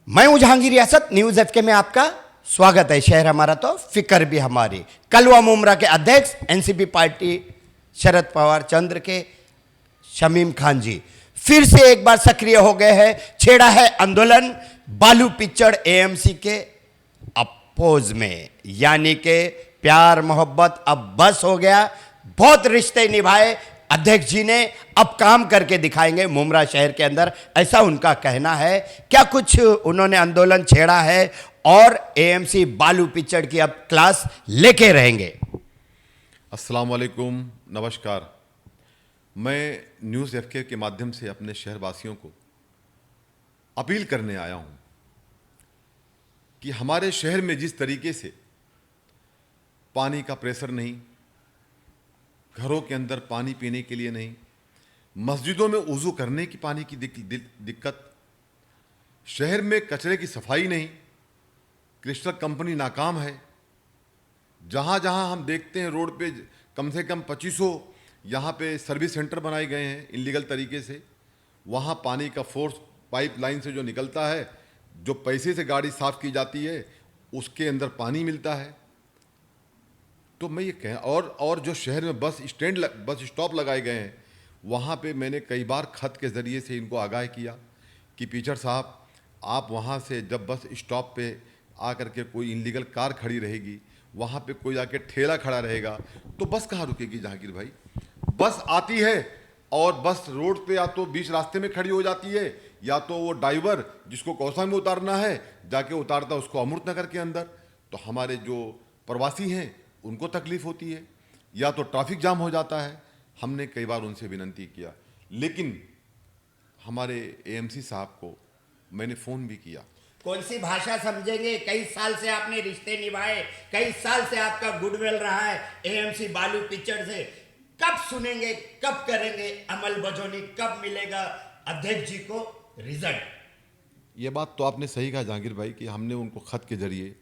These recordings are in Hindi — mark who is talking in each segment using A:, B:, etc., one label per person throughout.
A: मैं हूं जहांगीर रियासत। न्यूज एफके में आपका स्वागत है। शहर हमारा तो फिक्र भी हमारी। कलवा मुमरा के अध्यक्ष एनसीपी पार्टी शरद पवार चंद्र के शमीम खान जी फिर से एक बार सक्रिय हो गए हैं। छेड़ा है आंदोलन बालू पिचड़ एएमसी के अपोज में, यानी कि प्यार मोहब्बत अब बस हो गया। बहुत रिश्ते निभाए अध्यक्ष जी ने, अब काम करके दिखाएंगे मुमरा शहर के अंदर, ऐसा उनका कहना है। क्या कुछ उन्होंने आंदोलन छेड़ा है और एएमसी बालू पिचड़ की अब क्लास लेके रहेंगे।
B: अस्सलाम वालेकुम, नमस्कार। मैं न्यूज़ एफके के माध्यम से अपने शहरवासियों को अपील करने आया हूं कि हमारे शहर में जिस तरीके से पानी का प्रेशर नहीं, घरों के अंदर पानी पीने के लिए नहीं, मस्जिदों में वज़ू करने की पानी की दिक्कत, शहर में कचरे की सफाई नहीं, क्रिस्टल कंपनी नाकाम है। जहाँ जहाँ हम देखते हैं रोड पे कम से कम 2500 यहाँ पे सर्विस सेंटर बनाए गए हैं इलीगल तरीके से। वहाँ पानी का फोर्स पाइपलाइन से जो निकलता है, जो पैसे से गाड़ी साफ़ की जाती है, उसके अंदर पानी मिलता है। तो मैं ये कह और जो शहर में बस स्टॉप लगाए गए हैं, वहाँ पे मैंने कई बार खत के ज़रिए से इनको आगाह किया कि टीचर साहब, आप वहाँ से जब बस स्टॉप पे आकर के कोई इलीगल कार खड़ी रहेगी, वहाँ पे कोई आके ठेला खड़ा रहेगा, तो बस कहाँ रुकेगी जहांगीर भाई? बस आती है और बस रोड पे या तो बीच रास्ते में खड़ी हो जाती है, या तो वो ड्राइवर जिसको कौसा में उतारना है जाके उतारता उसको अमृत नगर के अंदर। तो हमारे जो प्रवासी हैं उनको तकलीफ़ होती है, या तो ट्रैफिक जाम हो जाता है। हमने कई बार उनसे विनती किया, लेकिन हमारे एएमसी साहब को मैंने फ़ोन भी किया।
A: कौन सी भाषा समझेंगे? कई साल से आपने रिश्ते निभाए, कई साल से आपका गुडविल रहा है एएमसी बालू पिचड़ से। कब सुनेंगे, कब करेंगे अमल बजौनी, कब मिलेगा अध्यक्ष जी को रिजल्ट?
B: ये बात तो आपने सही कहा जहांगीर भाई कि हमने उनको खत के ज़रिए,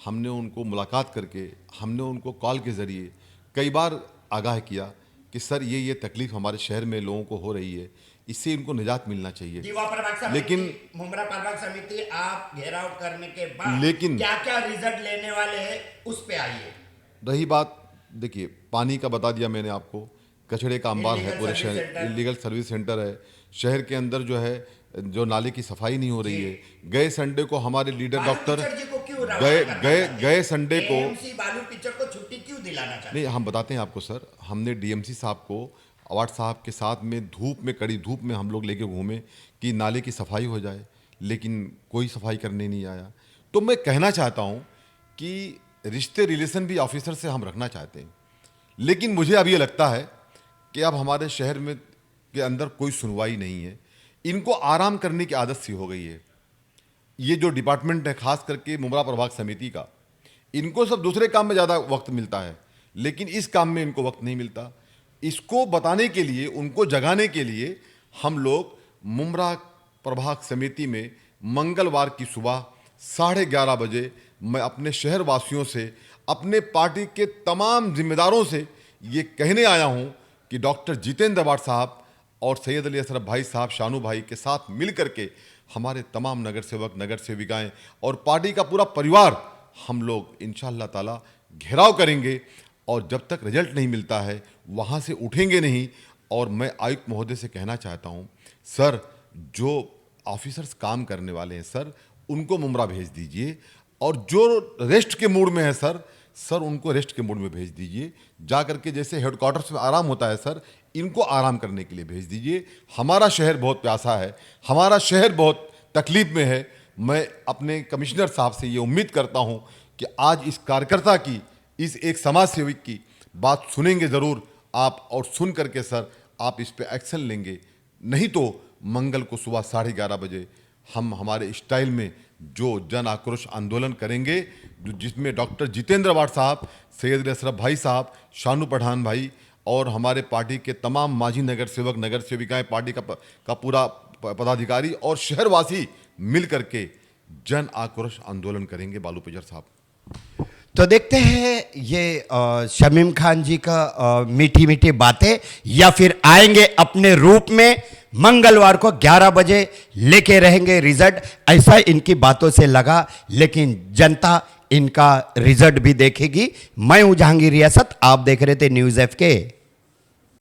B: हमने उनको मुलाकात करके, हमने उनको कॉल के ज़रिए कई बार आगाह किया कि सर ये तकलीफ़ हमारे शहर में लोगों को हो रही है, इससे इनको निजात मिलना चाहिए।
A: लेकिन मुमरा प्रभाग समिति आप घेराव करने के बाद लेकिन क्या क्या रिजल्ट लेने वाले हैं, उस पे आइए।
B: रही बात, देखिए पानी का बता दिया मैंने आपको, कचड़े का अंबार है पूरे शहर, इलीगल सर्विस सेंटर है शहर के अंदर, जो है जो नाले की सफाई नहीं हो रही है। गए संडे को हमारे लीडर डॉक्टर गए संडे को
A: बालू पिचड़ को छुट्टी क्यों दिलाना चाहते?
B: नहीं, हम बताते हैं आपको सर। हमने डीएमसी साहब को, अवार्ड साहब के साथ में कड़ी धूप में हम लोग लेके घूमे कि नाले की सफाई हो जाए, लेकिन कोई सफाई करने नहीं आया। तो मैं कहना चाहता हूँ कि रिश्ते रिलेशन भी ऑफिसर से हम रखना चाहते हैं, लेकिन मुझे अब ये लगता है कि अब हमारे शहर में के अंदर कोई सुनवाई नहीं है। इनको आराम करने की आदत सी हो गई है। ये जो डिपार्टमेंट है, खास करके मुमरा प्रभाग समिति का, इनको सब दूसरे काम में ज़्यादा वक्त मिलता है, लेकिन इस काम में इनको वक्त नहीं मिलता। इसको बताने के लिए, उनको जगाने के लिए हम लोग मुमरा प्रभाग समिति में मंगलवार की सुबह 11:30 बजे मैं अपने शहर वासियों से, अपने पार्टी के तमाम जिम्मेदारों से ये कहने आया हूँ कि डॉक्टर जितेंद्र अवार्ड साहब और सैयद अली अशरफ भाई साहब, शानू भाई के साथ मिल करके हमारे तमाम नगर सेवक, नगर सेविकाएँ और पार्टी का पूरा परिवार, हम लोग इंशाअल्लाह ताला घेराव करेंगे, और जब तक रिजल्ट नहीं मिलता है वहाँ से उठेंगे नहीं। और मैं आयुक्त महोदय से कहना चाहता हूँ, सर जो ऑफिसर्स काम करने वाले हैं सर, उनको मुमरा भेज दीजिए, और जो रेस्ट के मूड में है सर उनको रेस्ट के मूड में भेज दीजिए। जा करके जैसे हेडक्वार्टर्स में आराम होता है सर, इनको आराम करने के लिए भेज दीजिए। हमारा शहर बहुत प्यासा है, हमारा शहर बहुत तकलीफ में है। मैं अपने कमिश्नर साहब से ये उम्मीद करता हूँ कि आज इस कार्यकर्ता की, इस एक समाज सेवक की बात सुनेंगे ज़रूर आप, और सुन करके सर आप इस पे एक्शन लेंगे। नहीं तो मंगल को सुबह 11:30 बजे हम हमारे स्टाइल में जो जन आक्रोश आंदोलन करेंगे, जिसमें डॉक्टर जितेंद्र अवार्ड साहब, सैयद अशरफ भाई साहब, शानू पठान भाई और हमारे पार्टी के तमाम माजी नगर सेवक, नगर सेविकाएँ, पार्टी का पूरा पदाधिकारी और शहरवासी मिल करके जन आक्रोश आंदोलन करेंगे बालू पिचड़ साहब।
A: तो देखते हैं ये शमीम खान जी का मीठी मीठी बातें, या फिर आएंगे अपने रूप में मंगलवार को 11 बजे लेके रहेंगे रिजल्ट, ऐसा इनकी बातों से लगा। लेकिन जनता इनका रिजल्ट भी देखेगी। मैं हूं जहांगीर रियासत, आप देख रहे थे न्यूज़ एफके।